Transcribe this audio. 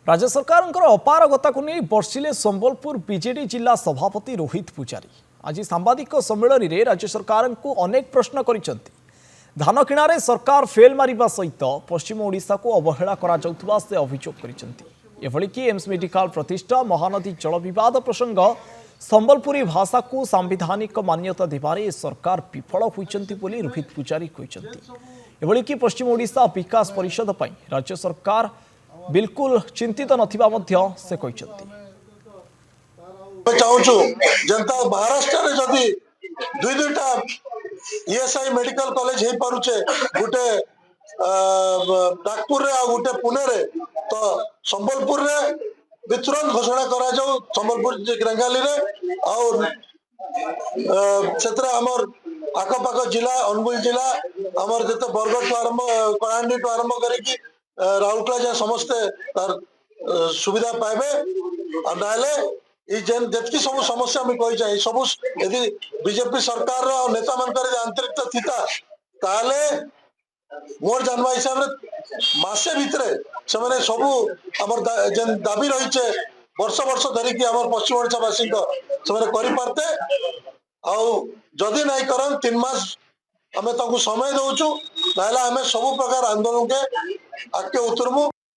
राज्य सरकार अपारगता को नहीं बर्षिले संबलपुर बीजेडी जिला सभापति रोहित पूजारी आज सांबादिक सम्मेलन में राज्य सरकार को अनेक प्रश्न करिसेंती। धान किणारे सरकार फेल मारिबा सहित पश्चिम ओडिशा को अवहेला करा जाउथबा से अभियोग करिसेंती। एभली कि एम्स मेडिकल प्रतिष्ठा महानदी जल विवाद प्रसंग संबलपुरी भाषा को सांविधानिक मान्यता देबारे सरकार विफल होइचंती बोली रोहित पूजारी कहिसेंती। एभली कि पश्चिम ओडिशा विकास परिषद पई राज्य सरकार बिल्कुल चिंतित नथिबा मध्य से कहिसेंती। चाहूँ जनता महाराष्ट्र रे जदि दुई दुईटा ईएसआई मेडिकल कॉलेज हो पारुचे गोटे नागपुर रे आ गोटे पुणे रे तो संबलपुर रे भी तुरंत घोषणा करा जाऊ संबलपुर रेंगाली रे और क्षेत्र हमर आखपाख जिला अनुगुल जिला हमर जते बरगढ़ तो आरंभ कलाहांडी तो आरंभ करी राउरकेला जाए समस्ते तार सुविधा पाइबे और नाले जितकी सब समस्या मुझे कही जाए सब यदि बीजेपी सरकार नेता मान आंतरिकता थिता ताले मोर जानवा हिसाब से मासे भितर से सब आम दाबी रही वर्ष वर्ष धरिकी आम पश्चिम ओडिशा वासी से पारते आदि नहीं करन 3 मास आम समय दौचु ना आम सब प्रकार आंदोलन के आगे उतरमु।